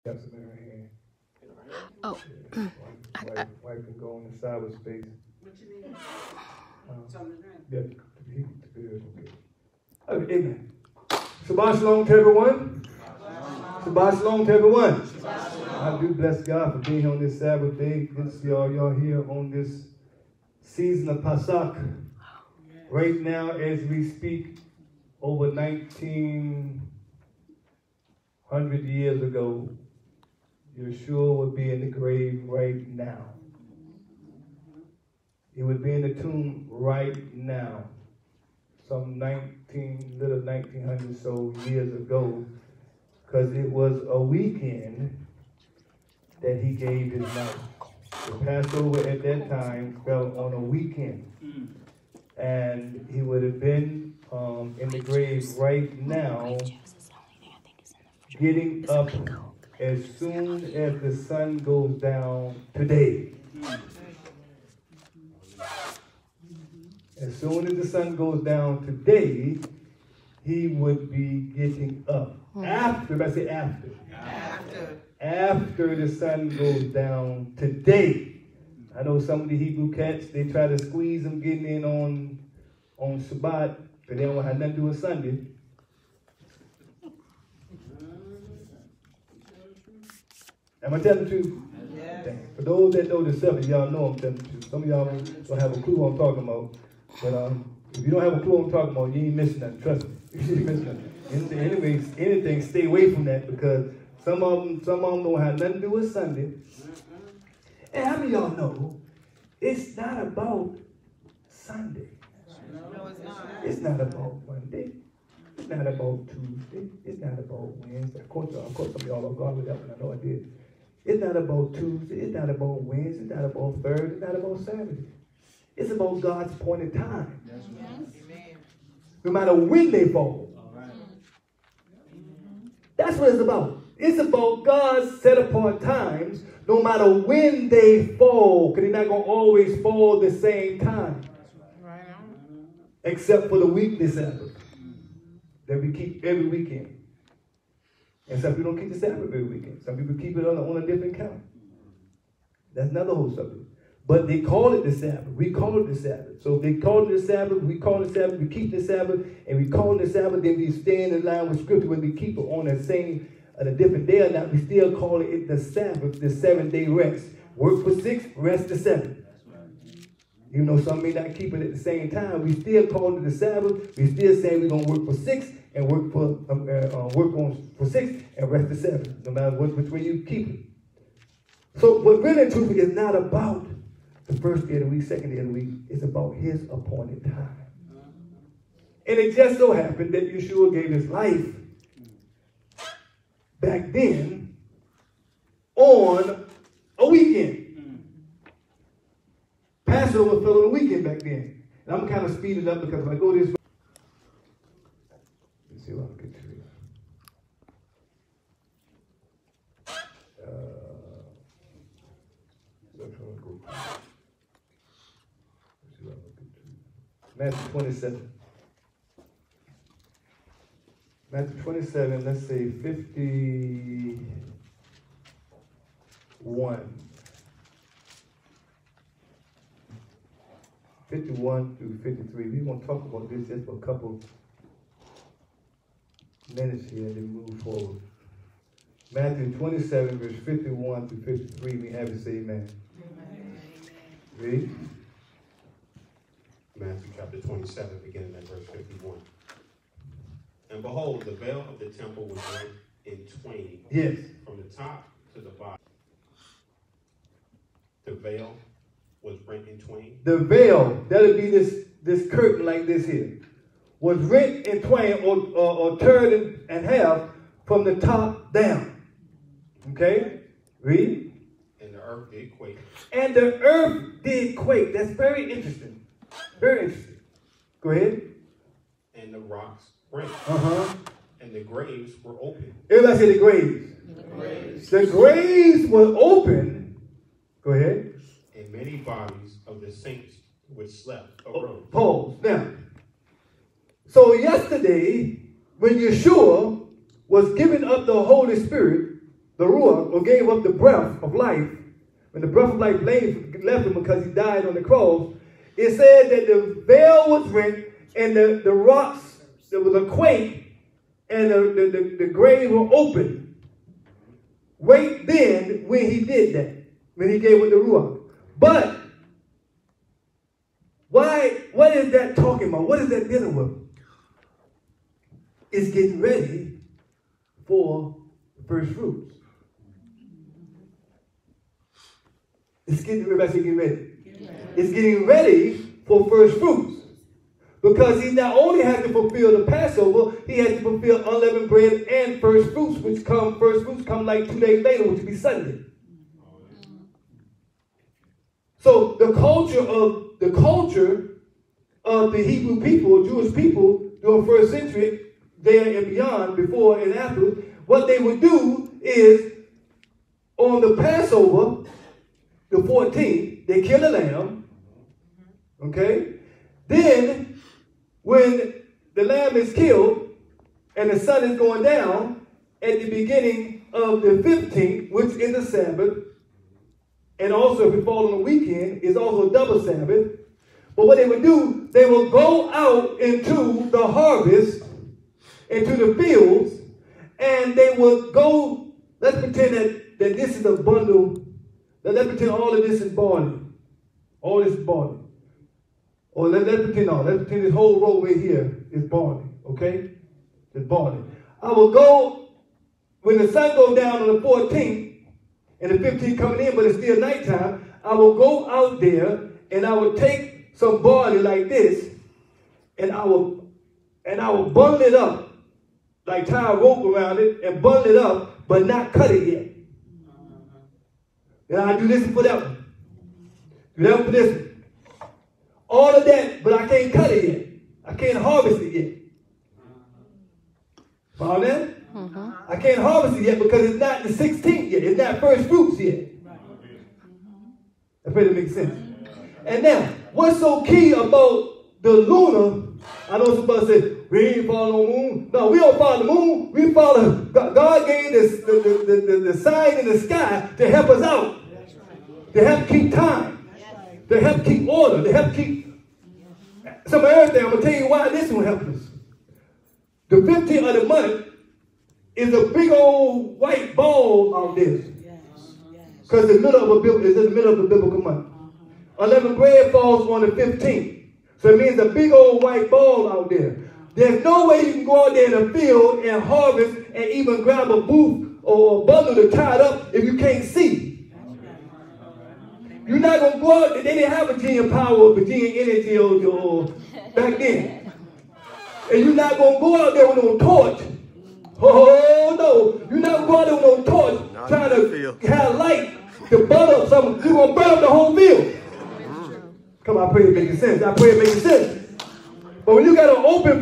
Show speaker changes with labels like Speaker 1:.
Speaker 1: Got some in her hand.
Speaker 2: Oh.
Speaker 1: Yeah. Wife can go in the cyberspace.
Speaker 3: What you need? Something to drink?
Speaker 1: Yeah, the beer is okay. Okay, amen. Shabbat shalom to everyone. Shabbat shalom to everyone. I do bless God for being here on this Sabbath day. Good to see all y'all here on this season of Pasach. Right now, as we speak, over 1900 years ago, Yeshua would be in the grave right now. He would be in the tomb right now. Some 1900 so years ago, because it was a weekend that he gave his life. The Passover at that time fell on a weekend. And he would have been in the grave right now, getting up as soon as the sun goes down today. As soon as the sun goes down today, he would be getting up. After, I say after. After the sun goes down today. I know some of the Hebrew cats, they try to squeeze them getting in on Shabbat, but they don't have nothing to do with Sunday. Am I telling the truth? Yes. For those that know the subject, y'all know I'm telling the truth. Some of y'all don't have a clue what I'm talking about. But if you don't have a clue what I'm talking about, you ain't missing nothing. Trust me. You ain't missing nothing. Anything, stay away from that, because some of them don't have nothing to do with Sunday. And how many of y'all know it's not about Sunday?
Speaker 3: No, it's not.
Speaker 1: It's not about Monday. It's not about Tuesday. It's not about Wednesday. Of course some of y'all are gone with that one. I know I did. It's not about Tuesday. It's not about Wednesday. It's not about Thursday. It's not about Saturday. It's about God's appointed time.
Speaker 3: Yes. Amen.
Speaker 1: No matter when they fall.
Speaker 3: All right.
Speaker 1: That's what it's about. It's about God's set apart times, no matter when they fall, because they're not going to always fall the same time.
Speaker 3: Right on.
Speaker 1: Except for the weekly Sabbath that we keep every weekend. And some people don't keep the Sabbath every weekend. Some people keep it on a different count. That's another whole subject. But they call it the Sabbath. We call it the Sabbath. So if they call it the Sabbath, we call it the Sabbath, we keep the Sabbath, and we call it the Sabbath, then we stand in line with Scripture when we keep it on the same, a different day or not, we still call it the Sabbath, the 7-day rest. Work for 6, rest the 7. Even though some may not keep it at the same time, we still call it the Sabbath. We still say we're going to work for 6 and work for 6 and rest the 7, no matter which way you keep it. So, but really and truthfully, it's not about the first day of the week, second day of the week. It's about his appointed time. And it just so happened that Yeshua gave his life back then on a weekend. Passover fell on a weekend back then. And I'm kind of speeding up because if I go this way, let's see what I can get to here. Matthew 27. Matthew 27, let's say 51. 51 through 53. We're going to talk about this just for a couple minutes here and then move forward. Matthew 27, verse 51 through 53. We have it, say amen. Amen. Read.
Speaker 4: Matthew chapter 27, beginning at verse 51. And behold, the veil of the temple was rent in twain.
Speaker 1: Yes.
Speaker 4: From the top to the bottom. The veil was rent in twain.
Speaker 1: The veil, that'll be this curtain like this here, was rent in twain or teared in half from the top down. Okay? Read.
Speaker 4: And the earth did quake.
Speaker 1: And the earth did quake. That's very interesting. Very interesting. Go ahead.
Speaker 4: And the rocks rent. And the graves were open.
Speaker 1: Everybody say the graves.
Speaker 3: The graves.
Speaker 1: The graves were open. Go ahead.
Speaker 4: And many bodies of the saints which slept arose.
Speaker 1: Pause. Now, so yesterday, when Yeshua was giving up the Holy Spirit, the Ruach, or gave up the breath of life, when the breath of life left him because he died on the cross, it said that the veil was rent and the rocks, there was a quake, and the grave were open. Right then, when he did that, when he gave up the Ruach. But, what is that talking about? What is that dealing with? It's getting ready for the first fruits. It's getting ready. It's getting ready for first fruits. Because he not only has to fulfill the Passover, he has to fulfill unleavened bread and first fruits, first fruits come like 2 days later, which will be Sunday. So the culture of the Hebrew people, Jewish people, during the 1st century, there and beyond, before and after, what they would do is, on the Passover, the 14th, they kill a lamb, okay? Then, when the lamb is killed and the sun is going down, at the beginning of the 15th, which is the Sabbath, and also if it falls on the weekend, is also a double Sabbath. But what they would do, they will go out into the harvest, into the fields, and they would go, let's pretend that this is a bundle, let's pretend all of this is barley. All this is barley. Or let's pretend this whole row right here is barley, okay? It's barley. I will go, when the sun goes down on the 14th, and the 15th coming in, but it's still nighttime, I will go out there, and I will take some barley like this, and I will bundle it up, like tie a rope around it, and bundle it up, but not cut it yet. And I do this for that one. Do that one for this one. All of that, but I can't cut it yet. I can't harvest it yet. Follow that? I can't harvest it yet because it's not the 16th yet. It's not first fruits yet. I pray that makes sense. And now, what's so key about the lunar? I know somebody said, we ain't follow the moon. No, we don't follow the moon. We follow, God gave the sign in the sky to help us out. To help keep time. To help keep order. To help keep some of everything. I'm going to tell you why this will help us. The 15th of the month is a big old white ball out there. Because it's in the middle of the biblical month. Unleavened bread falls on the 15th. So it means a big old white ball out there. There's no way you can go out there in the field and harvest and even grab a booth or a bundle to tie it up if you can't see. You're not going to go out there. They didn't have Virginia power or Virginia energy or back then. And you're not going to go out there with no torch. Oh, no. You're not going to go out there with no torch trying to have light to burn up something. You're going to burn up the whole field. Come on, I pray it makes sense. I pray it makes sense. But when you got an open